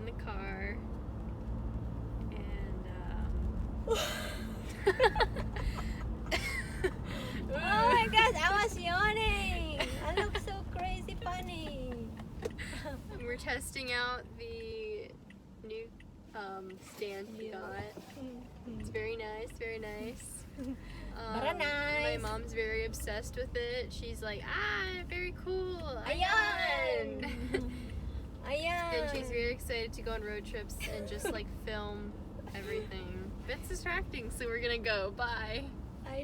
in the car. And, Oh my gosh, I was yawning. I look so crazy funny. we're testing out the new stand we got. It's very nice, very nice. Very nice. My mom's very obsessed with it. She's like, very cool. Ayan. Ayan. And she's very excited to go on road trips and just like film everything. It's distracting, so we're gonna go. Bye. I